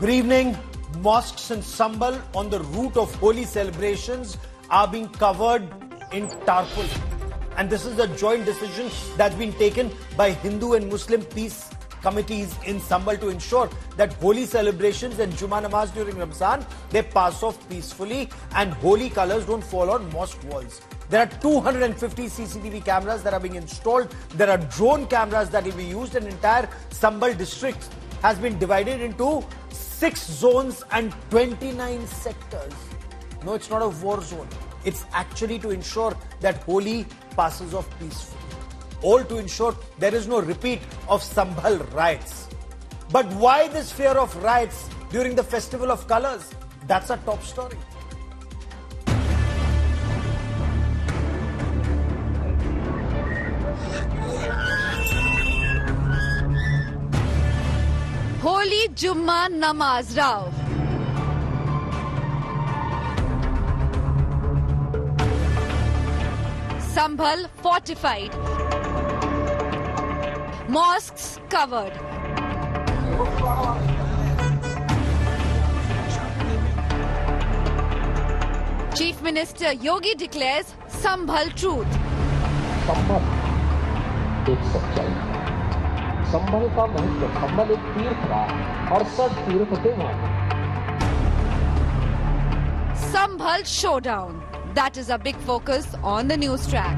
Good evening. Mosques in Sambhal on the route of Holi celebrations are being covered in tarpaulin. And this is a joint decision that's been taken by Hindu and Muslim peace committees in Sambhal to ensure that Holi celebrations and Jumma Namaz during Ramzan, they pass off peacefully and holy colors don't fall on mosque walls. There are 250 CCTV cameras that are being installed. There are drone cameras that will be used. An entire Sambhal district has been divided into 6 zones and 29 sectors. No, it's not a war zone. It's actually to ensure that Holi passes off peacefully. All to ensure there is no repeat of Sambhal riots. But why this fear of riots during the Festival of Colors? That's our top story. Holi Jumma Namaz Rao. Sambhal fortified. Mosques covered. Chief Minister Yogi declares Sambhal truth. संभल एक सच्चाई है। संभल का महत्व, संभल एक तीर्थ रहा और सब तीर्थ थे वहां। Sambhal showdown. That is a big focus on the NewsTrack.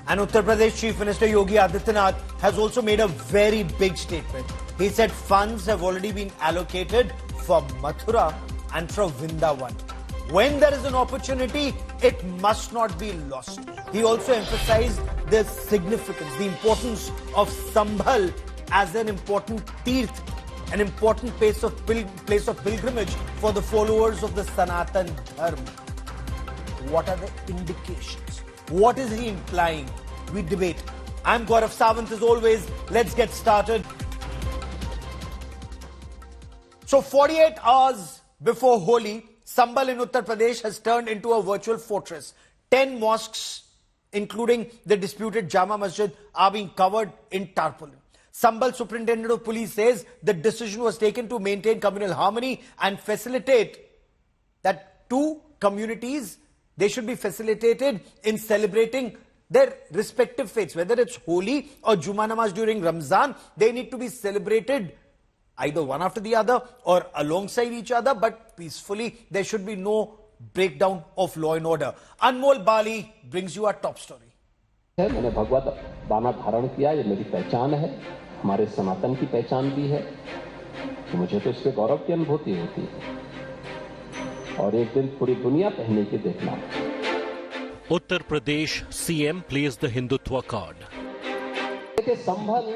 And Uttar Pradesh Chief Minister Yogi Adityanath has also made a very big statement. He said funds have already been allocated for Mathura and for Vrindavan. When there is an opportunity, it must not be lost. He also emphasized the significance, the importance of Sambhal as an important tirth, an important place of pilgrimage for the followers of the Sanatan Dharma. What are the indications? What is he implying? We debate. I'm Gaurav Sawant as always. Let's get started. So 48 hours before Holi, Sambhal in Uttar Pradesh has turned into a virtual fortress. 10 mosques, including the disputed Jumma Masjid, are being covered in tarpaulin. Sambhal Superintendent of Police says the decision was taken to maintain communal harmony and facilitate that two communities, they should be facilitated in celebrating their respective faiths. Whether it's Holi or Jumma Namaz during Ramzan, they need to be celebrated either one after the other or alongside each other, but peacefully. There should be no breakdown of law and order. Anmol Bali brings you our top story. मैंने भगवत बाना धारण किया, ये मेरी पहचान है, हमारे सनातन की पहचान भी है, तो मुझे तो इसके गौरव की अनुभूति होती है और एक दिन पूरी दुनिया पहने के देखना। Uttar Pradesh CM plays the Hindutva card. देखिए संभल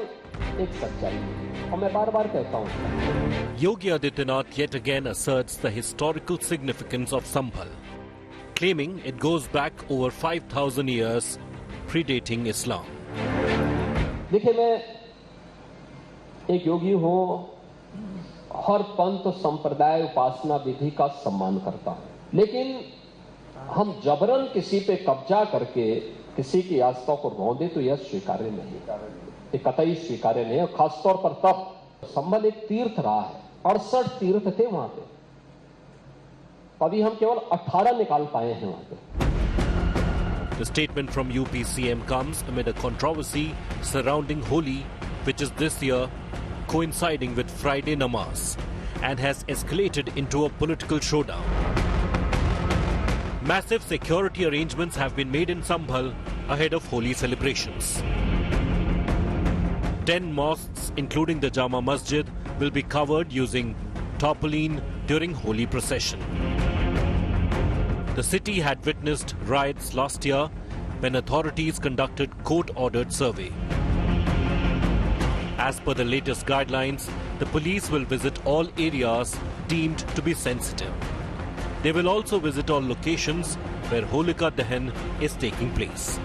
एक सच्चाई है और मैं बार-बार कहता हूँ। Yogi Adityanath yet again asserts the historical significance of Sambhal, claiming it goes back over 5,000 years, predating Islam. देखिए मैं एक योगी हूँ, हर पंथ संप्रदाय उपासना विधि का सम्मान करता हूँ, लेकिन हम जबरन किसी पे कब्जा करके किसी की आस्था को रौंदे तो यह स्वीकार्य नहीं, ये कतई स्वीकार्य नहीं है। खासतौर पर तब संभल एक तीर्थ रहा है, 68 तीर्थ थे वहां पे, अभी हम केवल 18 निकाल पाए हैं वहां पे। The statement from UP CM comes amid a controversy surrounding Holi, which is this year coinciding with Friday Namaz and has escalated into a political showdown. Massive security arrangements have been made in Sambhal ahead of Holi celebrations. 10 mosques, including the Jama Masjid, will be covered using tarpaulin during Holi procession. The city had witnessed riots last year when authorities conducted court-ordered survey. As per the latest guidelines, the police will visit all areas deemed to be sensitive. They will also visit all locations where Holika Dahan is taking place.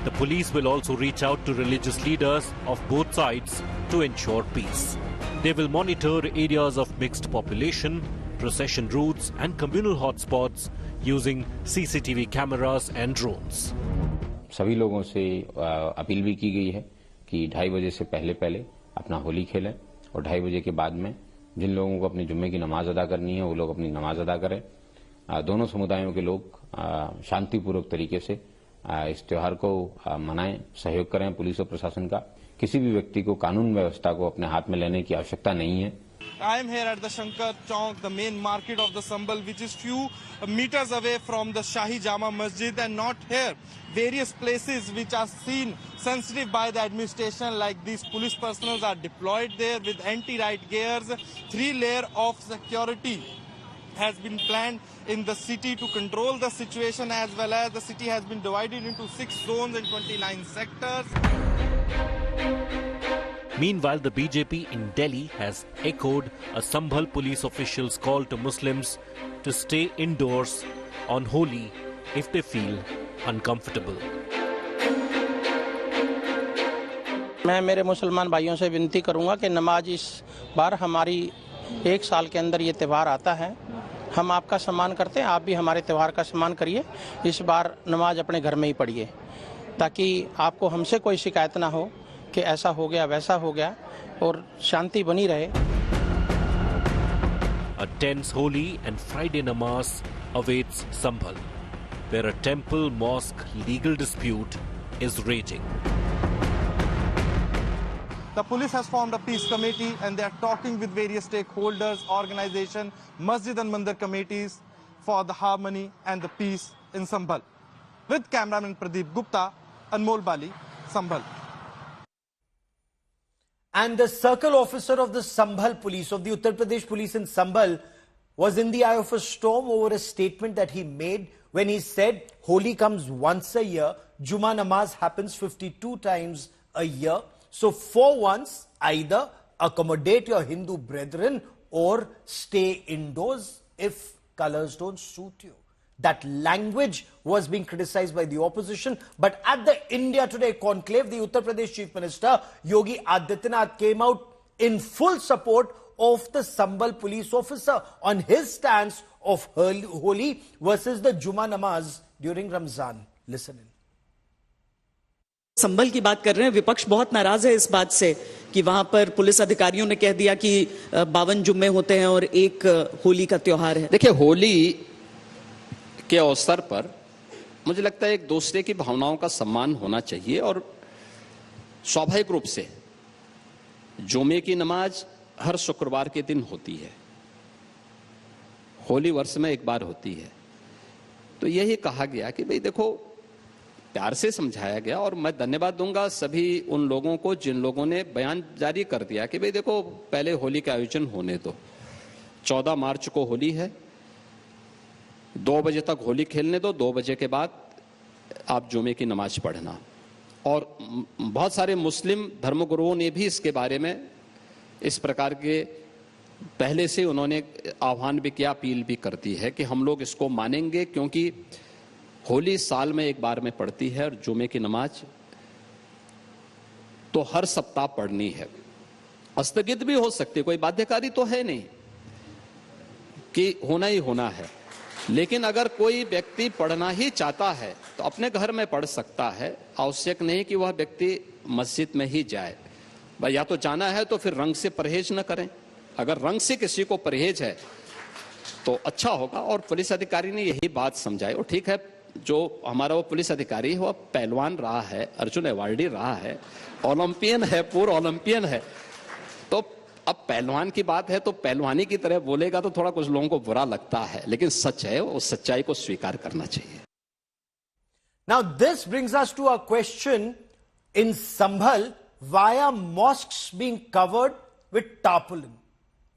The police will also reach out to religious leaders of both sides to ensure peace. They will monitor areas of mixed population, procession routes and communal hotspots using CCTV cameras and drones. सभी लोगों से appeal भी की गई है कि 2:30 बजे से पहले अपना होली खेलें और 2:30 बजे के बाद में जिन लोगों को अपनी जुम्मे की नमाज अदा करनी है वो लोग अपनी नमाज अदा करें। दोनों समुदायों के लोग शांतिपूर्वक तरीके से इस त्योहार को मनाएं, सहयोग करें पुलिस और प्रशासन का। किसी भी व्यक्ति को कानून व्यवस्था को अपने हाथ में लेने की आवश्यकता नहीं है। I am here at the Shankar Chowk, the main market of the Sambhal, which is few meters away from the Shahi Jama Masjid, and not here. Various places which are seen sensitive by the administration, like these police personnel are deployed there with anti-riot gears. 3-layer of security has been planned in the city to control the situation, as well as the city has been divided into 6 zones and 29 sectors. Meanwhile, the BJP in Delhi has echoed a Sambhal police official's call to Muslims to stay indoors on Holi if they feel uncomfortable. मैं मेरे मुसलमान भाइयों से विनती करूंगा कि नमाज इस बार हमारी 1 साल के अंदर ये त्यौहार आता है, हम आपका सम्मान करते हैं, आप भी हमारे त्यौहार का सम्मान करिए। इस बार नमाज अपने घर में ही पढ़िए ताकि आपको हमसे कोई शिकायत ना हो कि ऐसा हो गया वैसा हो गया, और शांति बनी रहे। A tense Holi and Friday Namaz awaits Sambhal, where a temple-mosque legal dispute is raging. The police has formed a peace committee and they are talking with various stakeholders, organizations, masjid and mandir committees for the harmony and the peace in Sambhal. With cameraman Pradeep Gupta, Anmol Bali, Sambhal. And the circle officer of the Sambhal police, of the Uttar Pradesh police in Sambhal, was in the eye of a storm over a statement that he made when he said Holi comes once a year, Jumma Namaz happens 52 times a year. So for once, either accommodate your Hindu brethren or stay indoors if colors don't suit you. That language was being criticized by the opposition. But at the India Today conclave, the Uttar Pradesh Chief Minister, Yogi Adityanath, came out in full support of the Sambhal police officer on his stance of Holi versus the Jumma Namaz during Ramzan. Listen in. संभल की बात कर रहे हैं, विपक्ष बहुत नाराज है इस बात से कि वहां पर पुलिस अधिकारियों ने कह दिया कि 52 जुम्मे होते हैं और एक होली का त्योहार है। देखिए, होली के अवसर पर मुझे लगता है एक दूसरे की भावनाओं का सम्मान होना चाहिए, और स्वाभाविक रूप से जुम्मे की नमाज हर शुक्रवार के दिन होती है, होली वर्ष में एक बार होती है। तो यही कहा गया कि भाई देखो, प्यार से समझाया गया, और मैं धन्यवाद दूंगा सभी उन लोगों को जिन लोगों ने बयान जारी कर दिया कि भाई देखो, पहले होली का आयोजन होने दो, 14 मार्च को होली है, 2 बजे तक होली खेलने दो, 2 बजे के बाद आप जुमे की नमाज पढ़ना। और बहुत सारे मुस्लिम धर्मगुरुओं ने भी इसके बारे में इस प्रकार के पहले से उन्होंने आह्वान भी किया, अपील भी करती है कि हम लोग इसको मानेंगे, क्योंकि होली साल में एक बार में पड़ती है और जुमे की नमाज तो हर सप्ताह पढ़नी है। स्थगित भी हो सकती, कोई बाध्यकारी तो है नहीं कि होना ही होना है, लेकिन अगर कोई व्यक्ति पढ़ना ही चाहता है तो अपने घर में पढ़ सकता है, आवश्यक नहीं कि वह व्यक्ति मस्जिद में ही जाए। भाई या तो जाना है तो फिर रंग से परहेज न करें, अगर रंग से किसी को परहेज है तो अच्छा होगा। और पुलिस अधिकारी ने यही बात समझाई, और ठीक है, जो हमारा वो पुलिस अधिकारी है वह पहलवान रहा है, अर्जुन अवार्डी रहा है, ओलंपियन है, पूर्व ओलंपियन है, तो अब पहलवान की बात है तो पहलवानी की तरह बोलेगा तो थोड़ा कुछ लोगों को बुरा लगता है, लेकिन सच है, उस सच्चाई को स्वीकार करना चाहिए। Now this brings us to a question in Sambhal, why are mosques being covered with tarpaulin?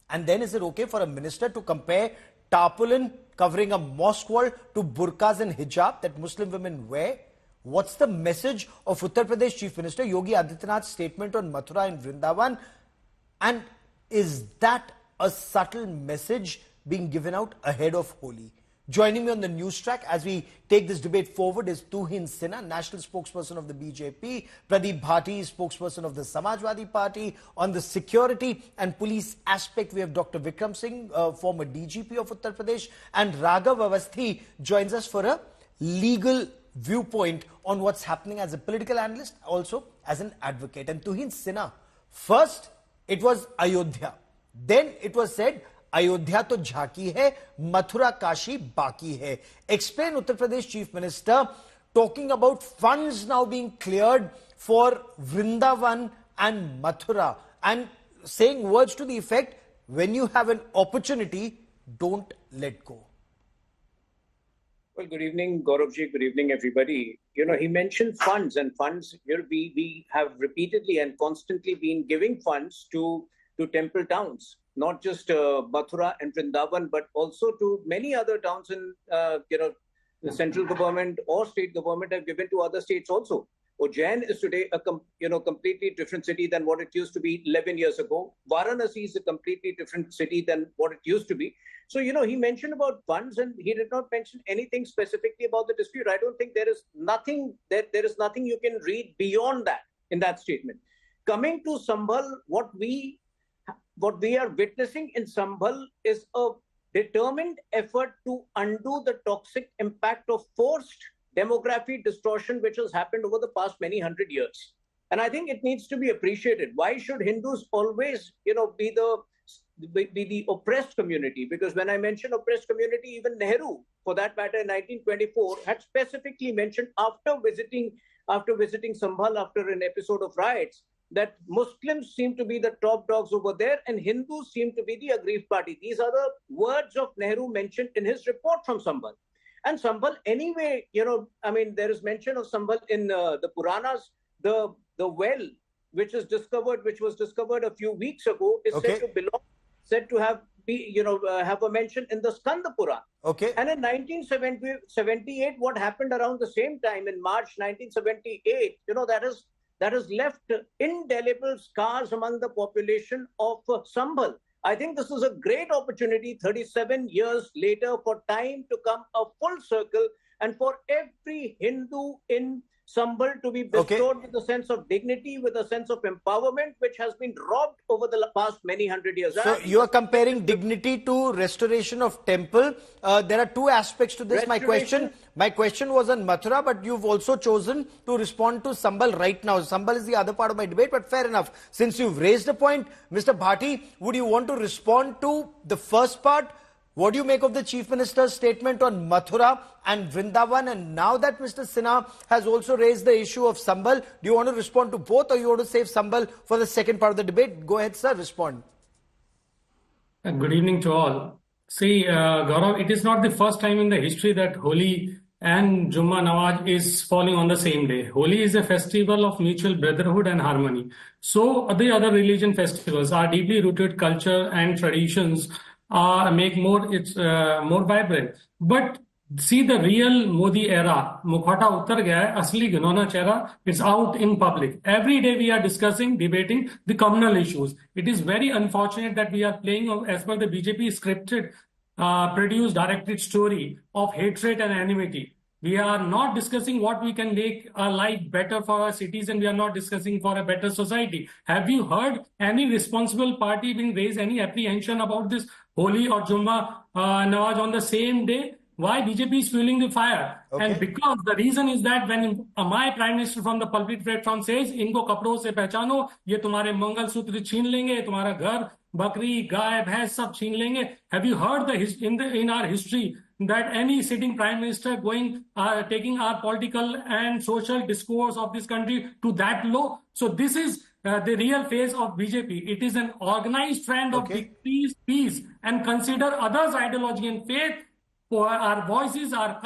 And then is it okay for a minister to compare tarpaulin covering a mosque wall to burqas and hijab that Muslim women wear? What's the message of Uttar Pradesh Chief Minister Yogi Adityanath's statement on Mathura and Vrindavan? And is that a subtle message being given out ahead of Holi? Joining me on the NewsTrack as we take this debate forward is Tuhin Sinha, national spokesperson of the BJP, Pradeep Bhati, spokesperson of the Samajwadi Party. On the security and police aspect, we have Dr. Vikram Singh, former DGP of Uttar Pradesh, and Raghav Avasthi joins us for a legal viewpoint on what's happening as a political analyst, also as an advocate. And Tuhin Sinha, first it was Ayodhya. Then it was said, Ayodhya to jhaki hai, Mathura Kashi baki hai. Explain Uttar Pradesh Chief Minister talking about funds now being cleared for Vrindavan and Mathura and saying words to the effect, when you have an opportunity, don't let go. Well, good evening, Gauravji. Good evening, everybody. He mentioned funds, and funds, we have repeatedly and constantly been giving funds to temple towns, not just Mathura and Vrindavan, but also to many other towns in, the central government or state government have given to other states also. Ujjain is today a completely different city than what it used to be 11 years ago. Varanasi is a completely different city than what it used to be. So, he mentioned about funds and he did not mention anything specifically about the dispute. I don't think there is nothing you can read beyond that in that statement. Coming to Sambhal, what we are witnessing in Sambhal is a determined effort to undo the toxic impact of forced demography distortion which has happened over the past many hundred years. And I think it needs to be appreciated. Why should Hindus always, be the oppressed community? Because when I mention oppressed community, even Nehru, for that matter, in 1924, had specifically mentioned after visiting Sambhal after an episode of riots, that Muslims seem to be the top dogs over there and Hindus seem to be the aggrieved party. These are the words of Nehru mentioned in his report from Sambhal. And Sambhal, anyway, there is mention of Sambhal in the Puranas. The well which was discovered a few weeks ago is said to have a mention in the Skanda Puran. Okay. And in 1978, what happened around the same time in March 1978, that has left indelible scars among the population of Sambhal. I think this is a great opportunity 37 years later for time to come a full circle and for every Hindu in Sambhal to be bestowed with a sense of dignity, with a sense of empowerment, which has been robbed over the past many hundred years. So you are comparing dignity to restoration of temple. There are two aspects to this. My question was on Mathura, but you've also chosen to respond to Sambhal right now. Sambhal is the other part of my debate, but fair enough. Since you've raised a point, Mr. Bhati, would you want to respond to the first part? What do you make of the Chief Minister's statement on Mathura and Vrindavan? And now that Mr. Sinha has also raised the issue of Sambhal, do you want to respond to both or you want to save Sambhal for the second part of the debate? Go ahead, sir, respond. Good evening to all. See, Gaurav, it is not the first time in the history that Holi and Jumma Namaz is falling on the same day. Holi is a festival of mutual brotherhood and harmony. So the other religion festivals are deeply rooted culture and traditions make more vibrant. But see, the real Modi era, Mukhota uttar gaya hai, asli ginona chehra is out in public. Every day we are debating the communal issues. It is very unfortunate that we are playing as per the BJP scripted, produced, directed story of hatred and enmity. We are not discussing what we can make our life better for our cities, and we are not discussing for a better society. Have you heard any responsible party being raised any apprehension about this Holi or Jumma Nawaz on the same day? Why BJP is fueling the fire? Okay. And because the reason is that when my Prime Minister from the pulpit platform says, "Inko kapron se pehchano, ye tumhare mangal sutra chhin lenge, tumhara ghar, bakri, gaay, bhains sab chhin lenge." Have you heard in our history that any sitting Prime Minister taking our political and social discourse of this country to that low? So this is the real face of BJP. It is an organized trend of peace, and consider others' ideology and faith. Our voices are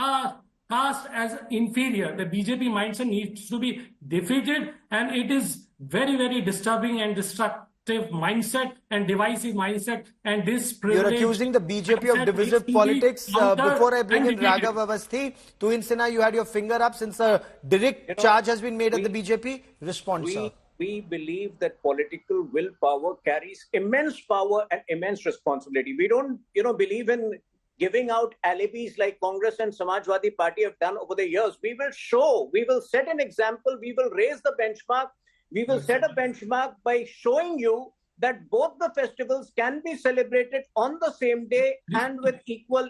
cast as inferior. The BJP mindset needs to be defeated, and it is very, very disturbing and destructive mindset and divisive mindset. And this you're accusing the BJP of divisive politics. Before I bring in Raghav Avasthi, Tuhin Sinha, you had your finger up since a direct charge has been made at the BJP. Response, sir. We believe that political willpower carries immense power and immense responsibility. We don't, believe in giving out alibis like Congress and Samajwadi Party have done over the years. We will set an example, we will raise the benchmark, we will set a benchmark by showing you that both the festivals can be celebrated on the same day and with equal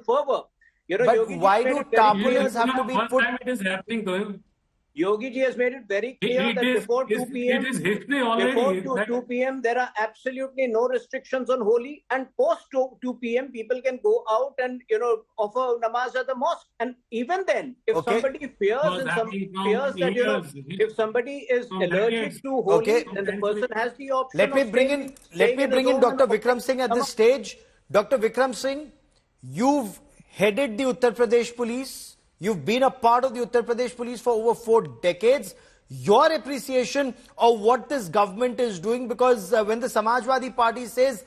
fervor. But Yogi why ji do made it very clear. tarpaulins have to be First put? time it is happening to him. Yogi ji has made it very clear that before 2 p.m. It is history Before already. 2 p.m. there are absolutely no restrictions on Holi, and post 2 p.m. people can go out and offer namaz at the mosque. And even then, if somebody fears that if somebody is allergic to Holi, then the person has the option. Let me bring in Dr. Vikram Singh at this stage. Dr. Vikram Singh, you've headed the Uttar Pradesh police. You've been a part of the Uttar Pradesh police for over 4 decades. Your appreciation of what this government is doing, because when the Samajwadi Party says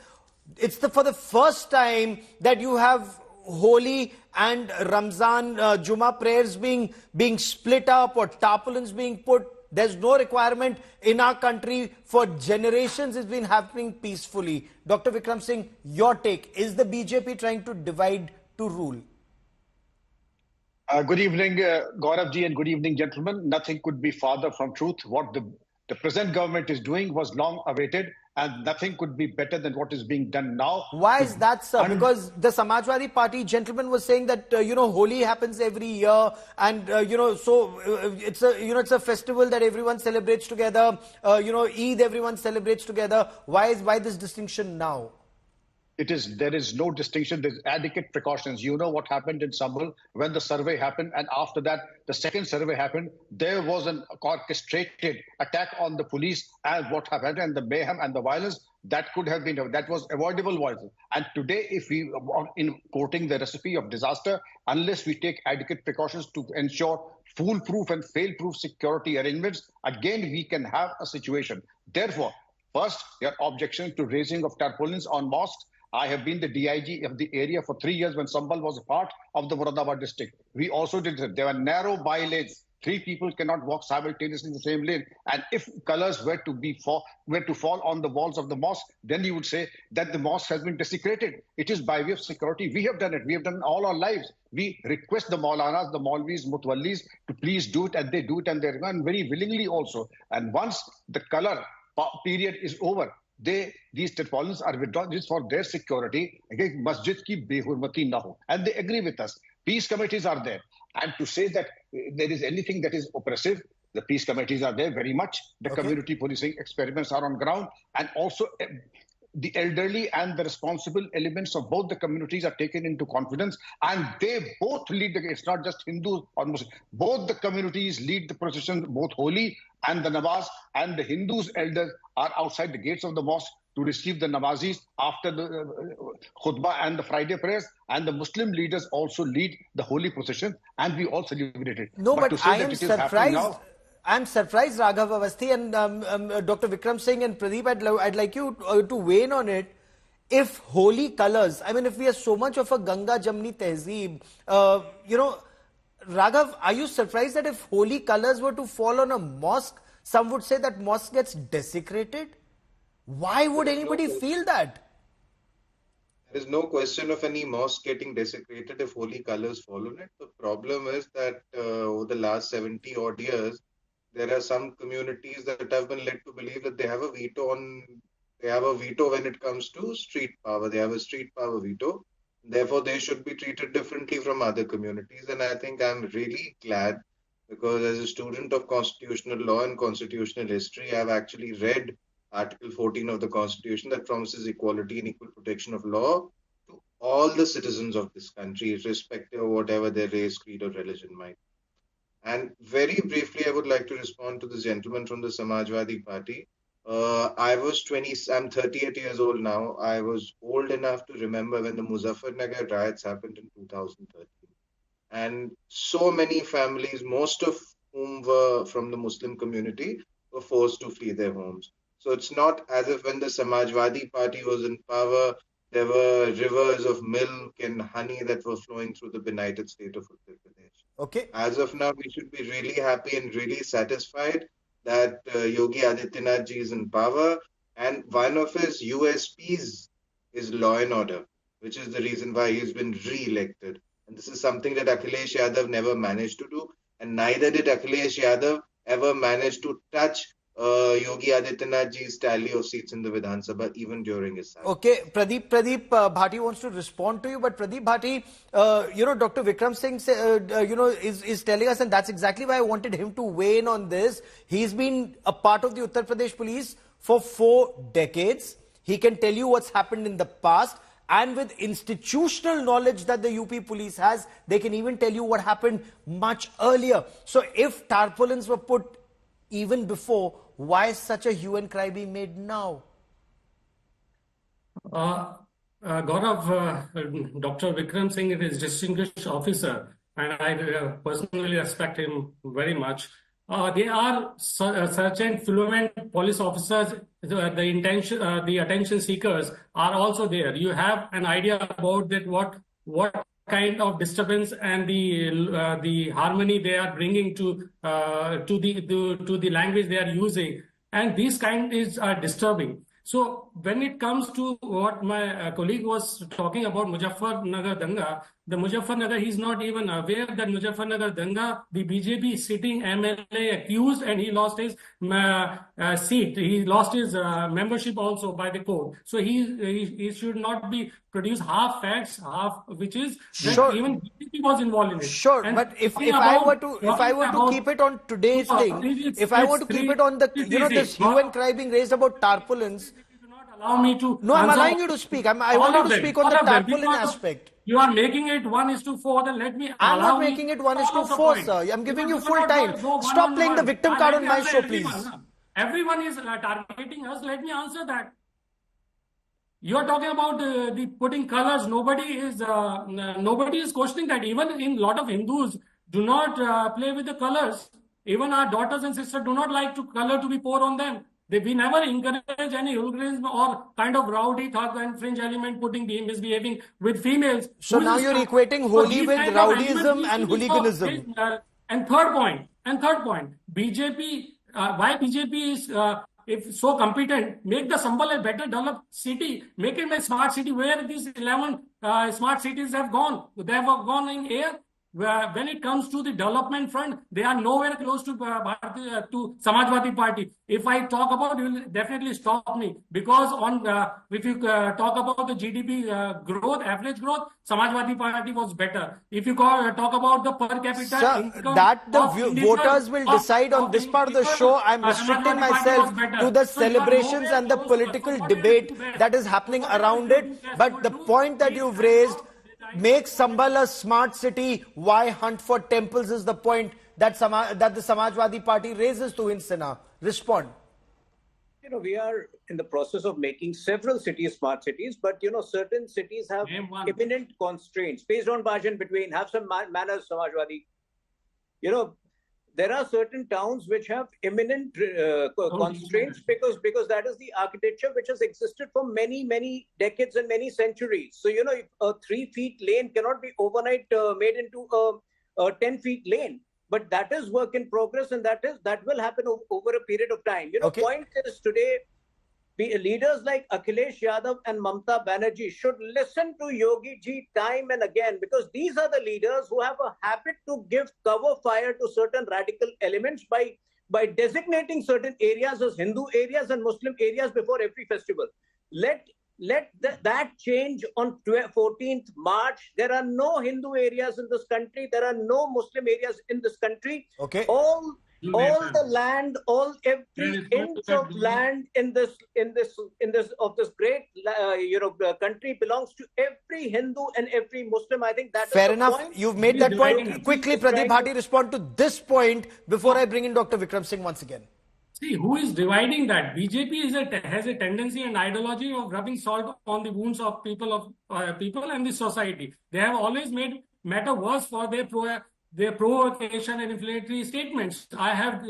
it's for the first time that you have Holi and Ramzan Jumma prayers being split up or tarpaulins being put, there's no requirement in our country. For generations it's been happening peacefully. Dr. Vikram Singh, your take. Is the BJP trying to divide to rule? Good evening, Gaurav ji, and good evening, gentlemen. Nothing could be farther from truth. What the present government is doing was long awaited, and nothing could be better than what is being done now. Why is that, sir? Because the Samajwadi Party gentleman was saying that Holi happens every year, and so it's a festival that everyone celebrates together. Eid everyone celebrates together. Why this distinction now? There is no distinction. There's adequate precautions. You know what happened in Sambhal when the survey happened, and after that, the second survey happened. There was an orchestrated attack on the police, and what happened, and the mayhem and the violence that was avoidable violence. And today, if we are in quoting the recipe of disaster, unless we take adequate precautions to ensure foolproof and fail-proof security arrangements, again we can have a situation. Therefore, first, your objection to raising of tarpaulins on mosques. I have been the DIG of the area for 3 years when Sambhal was a part of the Moradabad district. We also did that. There were narrow by-lanes. 3 people cannot walk simultaneously in the same lane. And if colors were to fall on the walls of the mosque, then you would say that the mosque has been desecrated. It is by way of security. We have done it. We have done it all our lives. We request the Maulanas, the Maulvis, Mutwallis to please do it, and they do it, and they run very willingly also. And once the color period is over, these tarpaulins are withdrawn just for their security. Again, masjid ki behurmati na ho. And they agree with us. Peace committees are there. And to say that there is anything that is oppressive, the peace committees are there very much. The community policing experiments are on ground. And also the elderly and the responsible elements of both the communities are taken into confidence. And they both lead, it's not just Hindus or Muslims. Both the communities lead the procession, both Holi and the Namaz, and the Hindus' elders are outside the gates of the mosque to receive the Namazis after the khutbah and the Friday prayers, and the Muslim leaders also lead the holy procession, and we all celebrate it. No, but I am surprised. Now, I'm surprised, Raghav Avasthi and Dr. Vikram Singh and Pradeep, I'd like you to weigh in on it. If holy colors, I mean, if we are so much of a Ganga Jamni Tehzeeb, Raghav, are you surprised that if holy colors were to fall on a mosque, some would say that mosque gets desecrated? Why would anybody feel that? There is no question of any mosque getting desecrated if holy colors fall on it. The problem is that over the last 70 odd years, there are some communities that have been led to believe that they have a veto when it comes to street power. They have a street power veto. Therefore, they should be treated differently from other communities. And I think I'm really glad, because as a student of constitutional law and constitutional history, I've actually read Article 14 of the Constitution that promises equality and equal protection of law to all the citizens of this country, irrespective of whatever their race, creed, or religion might be. And very briefly, I would like to respond to this gentleman from the Samajwadi Party. I'm 38 years old now. I was old enough to remember when the Muzaffarnagar riots happened in 2013. And so many families, most of whom were from the Muslim community, were forced to flee their homes. So it's not as if when the Samajwadi Party was in power, there were rivers of milk and honey that were flowing through the benighted state of Uttar Pradesh. Okay. As of now, we should be really happy and really satisfied that Yogi Adityanath ji is in power, and one of his USPs is law and order, which is the reason why he's been re-elected. And this is something that Akhilesh Yadav never managed to do, and neither did Akhilesh Yadav ever manage to touch Yogi Adityanath ji's tally of seats in the Vidhan Sabha even during his time. Okay, Pradeep Bhati wants to respond to you, but Pradeep Bhati, Dr. Vikram Singh, is telling us, and that's exactly why I wanted him to weigh in on this. He's been a part of the Uttar Pradesh police for 4 decades. He can tell you what's happened in the past. And with institutional knowledge that the UP police has, they can even tell you what happened much earlier. So if tarpaulins were put even before, why is such a hue and cry being made now? Gaurav, Dr. Vikram Singh is a distinguished officer, and I personally respect him very much. They are such and fluent police officers. The attention seekers are also there. You have an idea about that what kind of disturbance and the harmony they are bringing to the language they are using, and these kind are disturbing. So when it comes to what my colleague was talking about Muzaffarnagar Danga, the Muzaffarnagar, he's not even aware that Muzaffarnagar Danga, the BJP sitting MLA accused, and he lost his seat. He lost his membership also by the court. So he should not be produce half facts, which is that even BJP was involved in it. Sure, and but if I were to keep it on today's thing, if I were to keep it on the this hue and cry being raised about tarpaulins. Allow me to. No, I'm allowing you to speak. I want you to speak on the tarpaulin aspect. You are making it 1:4. Then let me. I'm not making it 1:4, sir. I'm giving you full time. Stop playing the victim card on my show, please. Everyone is targeting us. Let me answer that. You are talking about the putting colors. Nobody is questioning that. Even in a lot of Hindus do not play with the colors. Even our daughters and sisters do not like color to be poured on them. We never encourage any hooliganism or kind of rowdy, thug and fringe element misbehaving with females. So now you're equating Holi with rowdyism and hooliganism. And third point, BJP, why BJP is if so competent, make the Sambhal a better developed city, make it a smart city where these 11 smart cities have gone. They have gone in air. When it comes to the development front, they are nowhere close to Samajwadi Party. If I talk about, you will definitely stop me, because if you talk about the GDP growth, average growth, Samajwadi Party was better. If you talk about the per capita income, that the voters will decide on this part of the show. I'm restricting myself to the celebrations and the political debate that is happening around it. But the point that you've raised, make Sambhal a smart city, why hunt for temples, is the point that the Samajwadi Party raises to Insana. Respond. We are in the process of making several cities smart cities, but certain cities have imminent constraints. Please don't barge in between. Have some manners, Samajwadi. There are certain towns which have imminent constraints because that is the architecture which has existed for many decades and many centuries. So, if a 3 feet lane cannot be overnight made into a 10 feet lane. But that is work in progress, and that will happen over a period of time. Point is, today, leaders like Akhilesh Yadav and Mamta Banerjee should listen to Yogi ji time and again, because these are the leaders who have a habit to give cover fire to certain radical elements by designating certain areas as Hindu areas and Muslim areas before every festival. Let that change on 14th March. There are no Hindu areas in this country. There are no Muslim areas in this country. Okay. All the land, every inch of land in this great country belongs to every Hindu and every Muslim. I think that fair is enough. Point. You've made that point. Quickly, Pradeep Bhati, respond to this point before I bring in Dr. Vikram Singh once again. See, who is dividing that? BJP has a tendency and ideology of rubbing salt on the wounds of people and the society. They have always made matter worse for their provocation and inflammatory statements. I have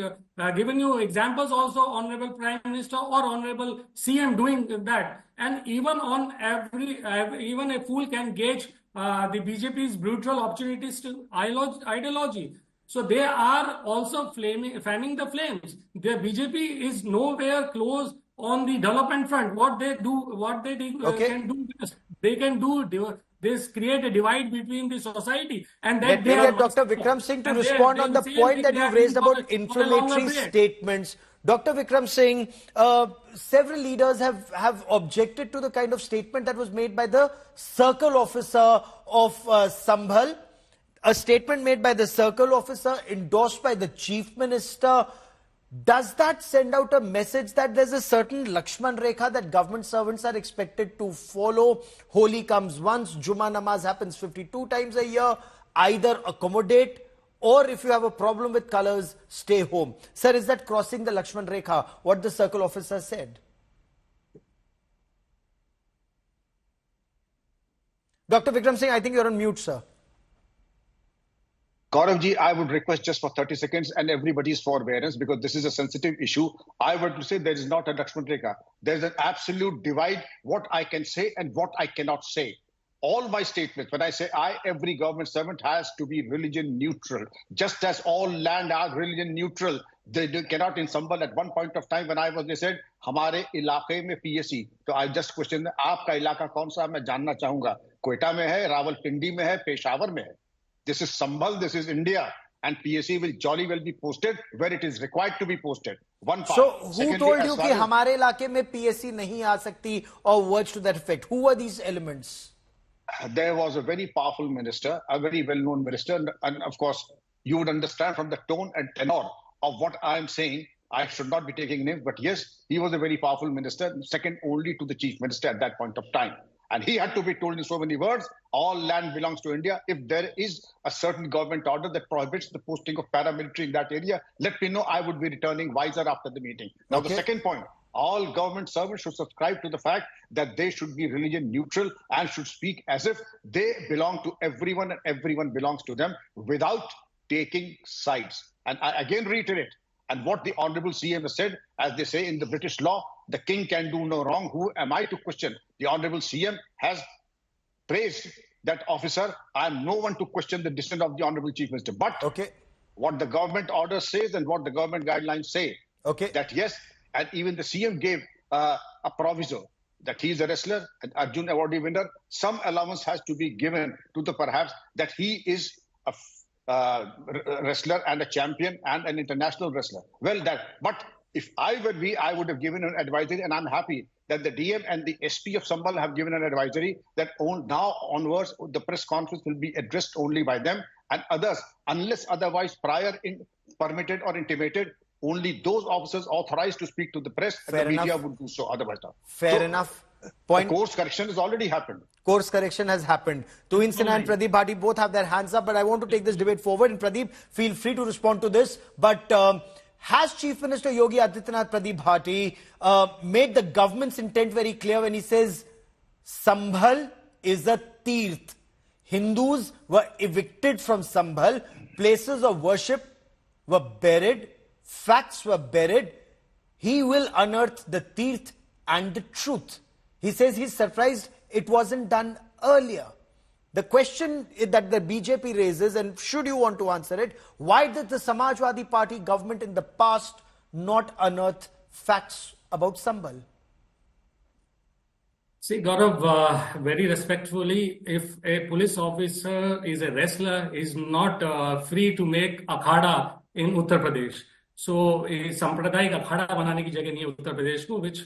given you examples also, Honorable Prime Minister or Honorable CM doing that. And even even a fool can gauge the BJP's brutal opportunities to ideology. So they are also fanning the flames. The BJP is nowhere close on the development front. What they can do is they can do this, create a divide between the society. And let me get Dr. Vikram Singh to respond on the point that you've raised about inflammatory statements. Dr. Vikram Singh, several leaders have objected to the kind of statement that was made by the circle officer of Sambhal. A statement made by the circle officer, endorsed by the chief minister. Does that send out a message that there's a certain Lakshman Rekha that government servants are expected to follow? Holi comes once, Jumma Namaz happens 52 times a year. Either accommodate, or if you have a problem with colors, stay home. Sir, is that crossing the Lakshman Rekha, what the circle officer said? Dr. Vikram Singh, I think you're on mute, sir. Gaurav ji, I would request just for 30 seconds and everybody's forbearance because this is a sensitive issue. I would say there is not a Lakshman Rekha. There is an absolute divide what I can say and what I cannot say. All my statements, when I say every government servant has to be religion neutral, just as all land are religion neutral. They cannot in Sambhal at one point of time when I was, they said, हमारे इलाके में PSC. So I just questioned, आपका इलाका कौन सा? मैं जानना चाहूंगा. कोयटा में है, रावलपिंडी में है, पेशावर में है. This is Sambhal, this is India, and PSC will jolly well be posted where it is required to be posted. One part. So, who told you कि हमारे इलाके में PSC नहीं आ सकती, or words to that effect? Who were these elements? There was a very powerful minister, a very well-known minister, and of course, you would understand from the tone and tenor of what I am saying. I should not be taking names, but yes, he was a very powerful minister, second only to the chief minister at that point of time. And he had to be told in so many words, all land belongs to India. If there is a certain government order that prohibits the posting of paramilitary in that area, let me know. I would be returning wiser after the meeting. Now, the second point, all government servants should subscribe to the fact that they should be religion neutral and should speak as if they belong to everyone and everyone belongs to them without taking sides. And I again reiterate, and what the Honorable CM has said, as they say in the British law, the king can do no wrong. Who am I to question? The Honorable CM has praised that officer. I am no one to question the decision of the Honorable Chief Minister. But what the government order says and what the government guidelines say, that yes, and even the CM gave a proviso that he is a wrestler, an Arjun awardee winner. Some allowance has to be given to the perhaps that he is a wrestler and a champion and an international wrestler. Well, but if I were me, I would have given an advisory, and I'm happy that the DM and the SP of Sambhal have given an advisory that now onwards, the press conference will be addressed only by them and others, unless otherwise permitted or intimated, only those officers authorized to speak to the press and the media would do so, otherwise not. Fair enough. Point. The course correction has already happened. Course correction has happened. Tuhin Sinha and Pradeep Bhati both have their hands up, but I want to take this debate forward. And Pradeep, feel free to respond to this. But has Chief Minister Yogi Adityanath, Pradeep Bhati, made the government's intent very clear when he says Sambhal is a tirth? Hindus were evicted from Sambhal. Places of worship were buried. Facts were buried. He will unearth the tirth and the truth. He says he's surprised it wasn't done earlier. The question that the BJP raises, and should you want to answer it, why did the Samajwadi Party government in the past not unearth facts about Sambhal? See, Gaurav, very respectfully, if a police officer is a wrestler, is not free to make akhada in Uttar Pradesh. So, sampradayik akhada banane ki jagah nahi hai Uttar Pradesh ko, which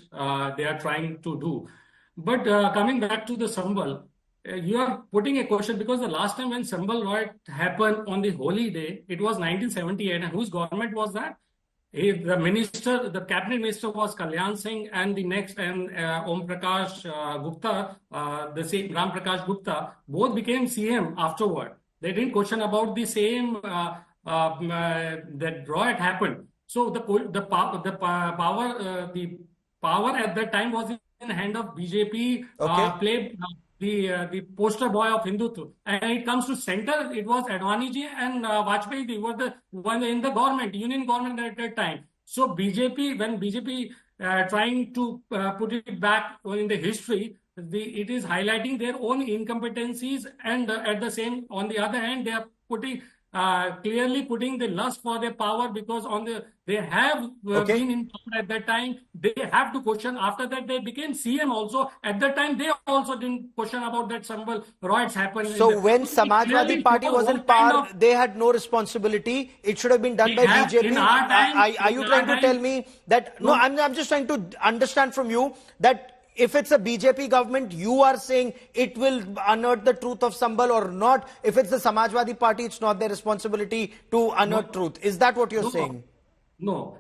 they are trying to do. But coming back to the Sambhal, you are putting a question because the last time when Sambhal riot happened on the Holi day, it was 1978, and whose government was that? The minister, the cabinet minister was Kalyan Singh, and the next, and Om Prakash Gupta, the same Ram Prakash Gupta, both became CM afterward. They didn't question about the same that riot happened. So the power at that time was in the hand of BJP. Played the poster boy of Hindutva, and it comes to center, it was Advani ji and Vajpayee ji were the one in the government, union government at that time. So BJP, when BJP trying to put it back in the history, it is highlighting their own incompetencies, and at the same, on the other hand, they are putting clearly putting the lust for their power, because they have been in power at that time. They have to question. After that, they became CM also. At that time, they also didn't question about that Sambhal riots happened. So when Samajwadi Party was in power, they had no responsibility. It should have been done by BJP. In our time, are you trying to tell me that? No, I'm just trying to understand from you that if it's a BJP government, you are saying it will unearth the truth of Sambhal or not. If it's the Samajwadi Party, it's not their responsibility to unearth truth. Is that what you're saying? No.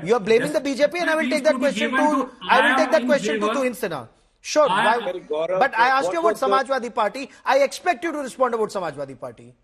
You are blaming the BJP, and I will take that question to Tuhin Sinha. Sure, but I asked you about Samajwadi Party. I expect you to respond about Samajwadi Party.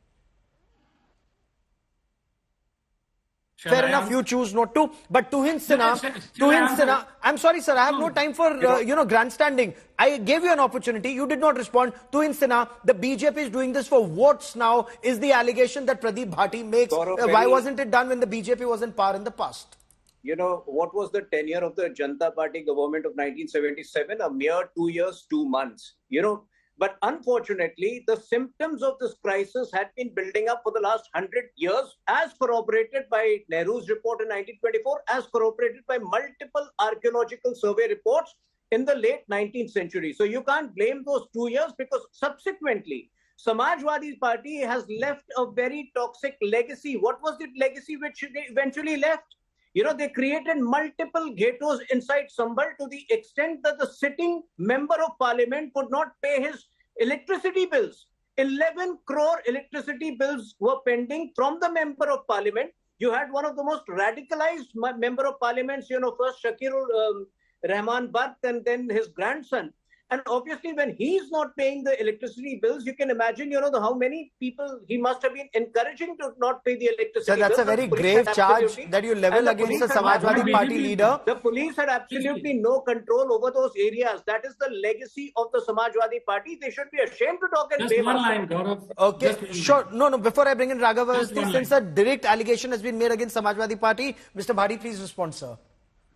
Fair enough, you choose not to. But Tuhin Sinha, I'm sorry, sir, I have no time for grandstanding. I gave you an opportunity. You did not respond. Tuhin Sinha, the BJP is doing this for votes now, is the allegation that Pradeep Bhati makes. Why wasn't it done when the BJP was in power in the past? You know, what was the tenure of the Janata Party government of 1977? A mere 2 years, 2 months. You know, but unfortunately, the symptoms of this crisis had been building up for the last 100 years, as corroborated by Nehru's report in 1924, as corroborated by multiple archaeological survey reports in the late 19th century. So you can't blame those 2 years, because subsequently, Samajwadi Party has left a very toxic legacy. What was the legacy which they eventually left? You know, they created multiple ghettos inside Sambhal to the extent that the sitting member of parliament could not pay his electricity bills. 11 crore electricity bills were pending from the member of parliament. You had one of the most radicalized member of parliaments, you know, first Shakirul Rahman Bhatt and then his grandson. And obviously, when he's not paying the electricity bills, you can imagine, you know, how many people he must have been encouraging to not pay the electricity bills. So that's a very grave charge that you level against the Samajwadi Party leader. The police had absolutely no control over those areas. That is the legacy of the Samajwadi Party. They should be ashamed to talk and blame us. Okay, sure. No, before I bring in Raghav Awasthi, since a direct allegation has been made against Samajwadi Party, Mr. Bhadi, please respond, sir.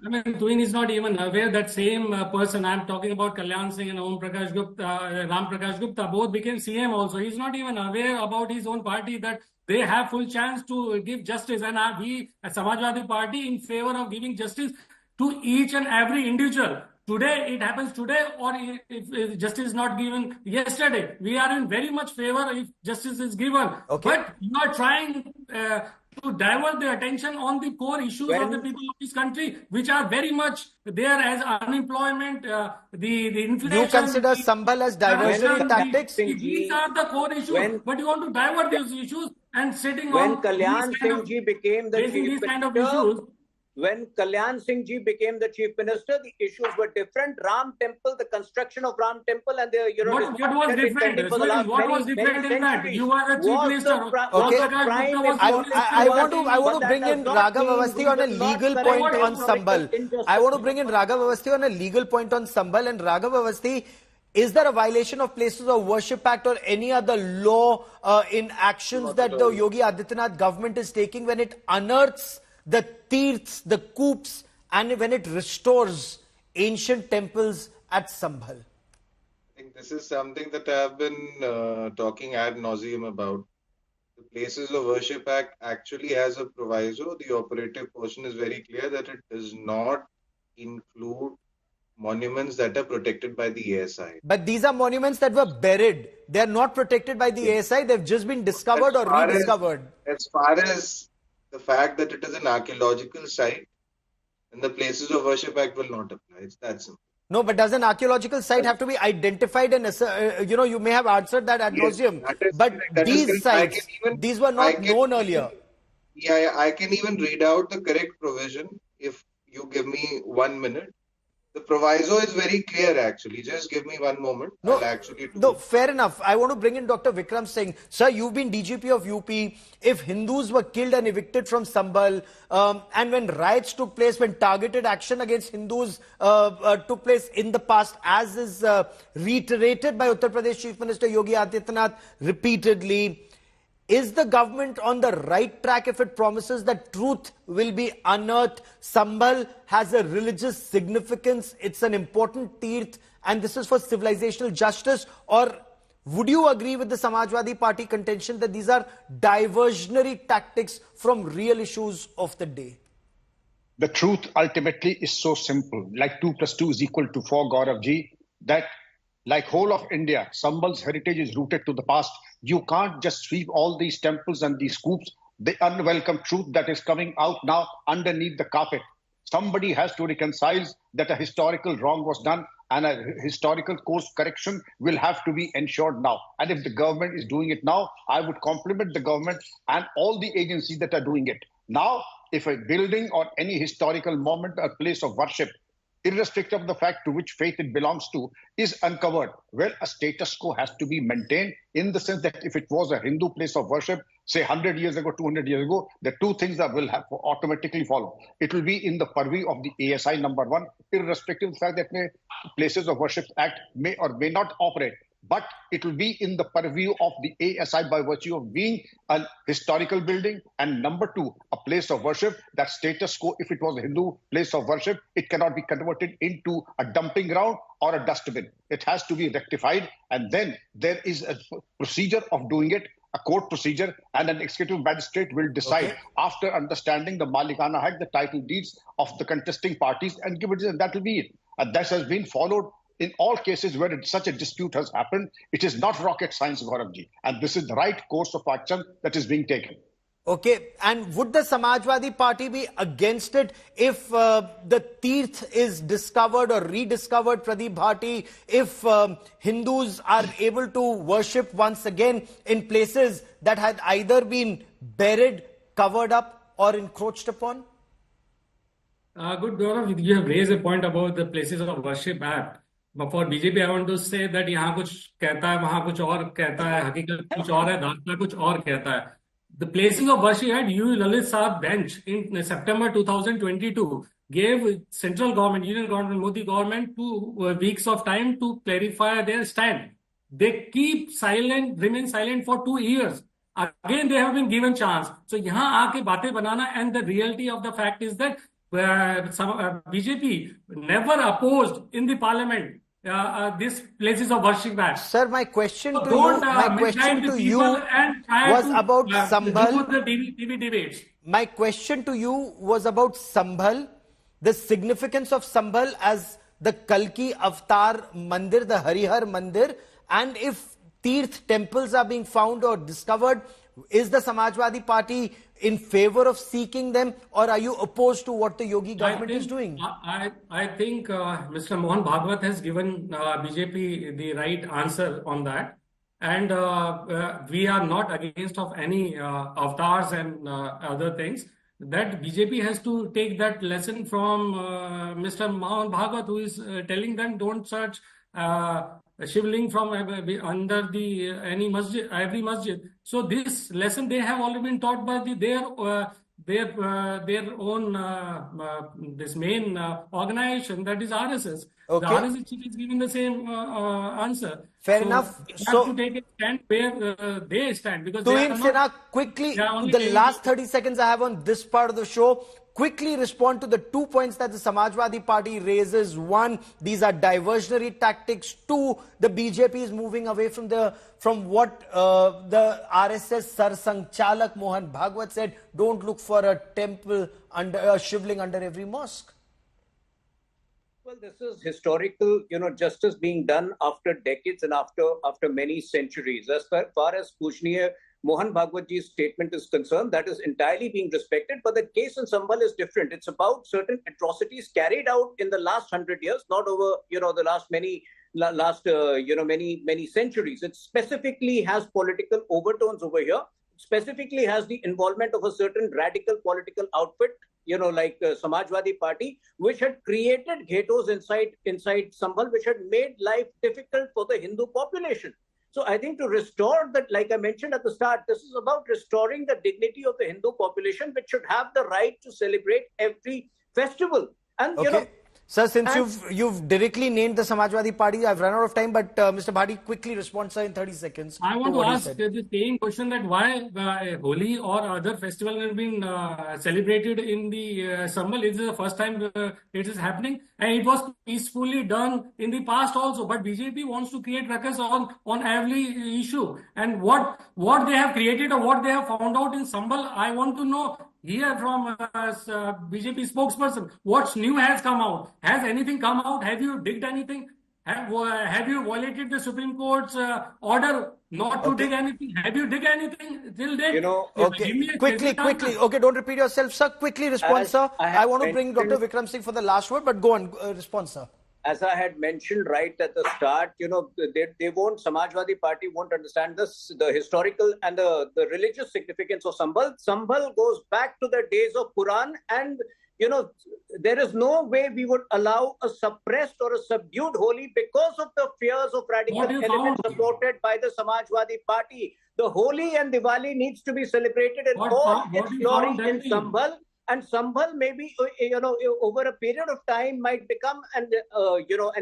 I mean, Tuhin is not even aware that same person, I'm talking about Kalyan Singh and Ram Prakash Gupta, both became CM also. He's not even aware about his own party that they have full chance to give justice. And we, as Samajwadi Party, in favor of giving justice to each and every individual. Today, it happens today, or if justice is not given yesterday. We are in very much favor if justice is given. Okay. But you are trying to divert the attention on the core issues of the people of this country, which are very much there as unemployment, the inflation. You consider Sambhal as diversionary tactics? These are the core issues, but you want to divert these issues and sitting when on Kalyan Singh Ji became the these kind of issues. When Kalyan Singh Ji became the chief minister, the issues were different. Ram Temple, the construction of Ram Temple, and the what was different? What was different in that? You are the chief minister. I want to bring in Raghav Awasthi on a legal point on Sambhal. I want to bring in Raghav Awasthi on a legal point on Sambhal. And Raghav Awasthi, is there a violation of Places of Worship Act or any other law in actions that the Yogi Adityanath government is taking when it unearths the tirths, the coops, and when it restores ancient temples at Sambhal? I think this is something that I have been talking ad nauseum about. The Places of Worship Act actually has a proviso. The operative portion is very clear that it does not include monuments that are protected by the ASI. But these are monuments that were buried. They are not protected by the ASI. They've just been discovered or rediscovered. As far as the fact that it is an archaeological site, then the Places of Worship Act will not apply. It's that simple. No, but does an archaeological site have to be identified? And you may have answered that ad nauseum. But these sites, these were not known earlier. Yeah, I can even read out the correct provision if you give me 1 minute. The proviso is very clear, actually. Just give me 1 moment. No, fair enough. I want to bring in Dr. Vikram Singh. Sir, you've been DGP of UP. If Hindus were killed and evicted from Sambhal, and when riots took place, when targeted action against Hindus took place in the past, as is reiterated by Uttar Pradesh Chief Minister Yogi Adityanath repeatedly, is the government on the right track if it promises that truth will be unearthed? Sambhal has a religious significance. It's an important tirth, and this is for civilizational justice. Or Would you agree with the Samajwadi Party contention that these are diversionary tactics from real issues of the day? The truth ultimately is so simple, like 2 + 2 = 4, Gaurav ji, that like whole of India, Sambhal's heritage is rooted to the past. You can't just sweep all these temples and these scoops, the unwelcome truth that is coming out now underneath the carpet. Somebody has to reconcile that a historical wrong was done, and a historical course correction will have to be ensured now. And if the government is doing it now, I would compliment the government and all the agencies that are doing it. Now, if a building or any historical moment or place of worship, irrespective of the fact to which faith it belongs to, is uncovered, well, a status quo has to be maintained, in the sense that if it was a Hindu place of worship, say 100 years ago, 200 years ago, the two things that will have automatically follow. It will be in the purview of the ASI, number one, irrespective of the fact that Places of Worship Act may or may not operate. But it will be in the purview of the ASI by virtue of being a historical building, and number two, a place of worship. That status quo, if it was a Hindu place of worship, it cannot be converted into a dumping ground or a dustbin. It has to be rectified, and then there is a procedure of doing it, a court procedure, and an executive magistrate will decide after understanding the Malikana Act, the title deeds of the contesting parties, and give it, and that will be it. And that has been followed in all cases where such a dispute has happened. It is not rocket science, Gauravji, and this is the right course of action that is being taken. Okay, and would the Samajwadi Party be against it if the Tirth is discovered or rediscovered, Pradeep Bharti, if Hindus are able to worship once again in places that had either been buried, covered up or encroached upon? Good, Gaurav, you have raised a point about the Places of Worship Act. But for BJP, I want to say that यहाँ कुछ कहता है, वहाँ कुछ और कहता है, हकीकत कुछ और है, दास्तां कुछ और कहता है. The Places of Worship Act, Lalit Saab bench in September 2022 gave central government, union government, Modi government 2 weeks of time to clarify their stand. They keep silent, remain silent for 2 years. Again, they have been given chance. So यहाँ आके बातें बनाना, and the reality of the fact is that BJP never opposed in the parliament this Places of Worship Act. Sir, my question to you was about Sambhal. The TV debates. My question to you was about Sambhal, the significance of Sambhal as the Kalki Avatar Mandir, the Harihar Mandir, and if Tirth temples are being found or discovered, is the Samajwadi Party in favor of seeking them, or are you opposed to what the Yogi government is doing? I think Mr. Mohan Bhagwat has given BJP the right answer on that. And we are not against of any avatars and other things. That BJP has to take that lesson from Mr. Mohan Bhagwat, who is telling them don't search shivling from under the any masjid, every masjid. So this lesson they have already been taught by their own this main organization, that is RSS. Okay. The RSS chief is giving the same answer. Fair enough. So have to take a stand where they stand, because quickly, the last 30 seconds I have on this part of the show. Quickly respond to the 2 points that the Samajwadi Party raises. 1, these are diversionary tactics. 2, the BJP is moving away from what the RSS Sar Sangchalak Mohan Bhagwat said. Don't look for a temple under shivling under every mosque. Well, this is historical, justice being done after decades and after many centuries. As far as Pujniya Mohan Bhagwatji's statement is concerned, that is entirely being respected. But the case in Sambhal is different. It's about certain atrocities carried out in the last 100 years, not over, the last many centuries. It specifically has political overtones over here. It specifically has the involvement of a certain radical political outfit, like Samajwadi Party, which had created ghettos inside Sambhal, which had made life difficult for the Hindu population. So I think to restore that, like I mentioned at the start, this is about restoring the dignity of the Hindu population, which should have the right to celebrate every festival. And, Sir, since you've directly named the Samajwadi Party, I've run out of time, but Mr. Bhati, quickly respond, sir, in 30 seconds. I want to ask the same question, that why Holi or other festival have been celebrated in the Sambhal. It is the first time it is happening, and it was peacefully done in the past also. But BJP wants to create ruckus on every issue. And what they have created or what they have found out in Sambhal, I want to know here from BJP spokesperson, what's new has come out? Has anything come out? Have you digged anything? Have you violated the Supreme Court's order not to dig anything? Have you dig anything till date? Quickly. Okay, don't repeat yourself, sir. Quickly respond, sir. I want to bring Dr. Vikram Singh for the last word, but go on, respond, sir. As I had mentioned right at the start, they won't, Samajwadi Party won't understand the historical and the religious significance of Sambhal. Sambhal goes back to the days of Quran, and there is no way we would allow a suppressed or a subdued Holi because of the fears of radical elements supported by the Samajwadi Party. The Holi and Diwali needs to be celebrated in all its glory in Sambhal. And Sambhal maybe, over a period of time might become an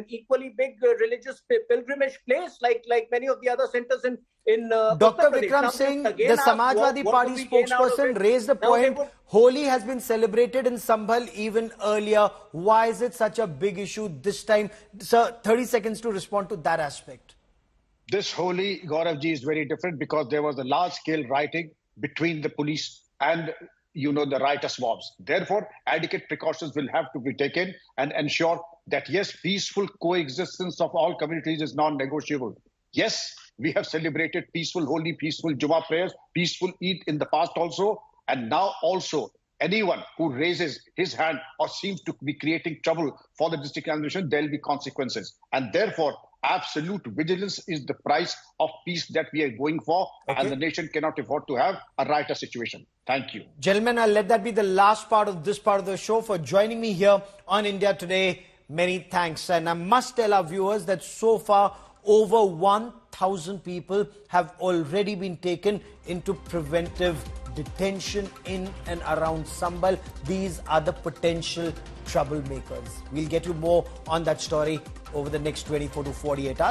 equally big religious pilgrimage place like many of the other centers in Dr. Vikram Singh, the Samajwadi Party spokesperson, raised the point, Holi has been celebrated in Sambhal even earlier. Why is it such a big issue this time? Sir, 30 seconds to respond to that aspect. This Holi, Gaurav ji, is very different because there was a large-scale rioting between the police and the riotous mobs. Therefore, adequate precautions will have to be taken and ensure that, yes, peaceful coexistence of all communities is non-negotiable. Yes, we have celebrated peaceful Holi, peaceful Jumma prayers, peaceful Eid in the past also, and now also anyone who raises his hand or seems to be creating trouble for the district administration, there will be consequences. And therefore, absolute vigilance is the price of peace that we are going for, and the nation cannot afford to have a riotous situation. Thank you. Gentlemen, I'll let that be the last part of this part of the show. For joining me here on India Today, many thanks. And I must tell our viewers that so far, over 1,000 people have already been taken into preventive detention in and around Sambhal. These are the potential troublemakers. We'll get you more on that story over the next 24 to 48 hours.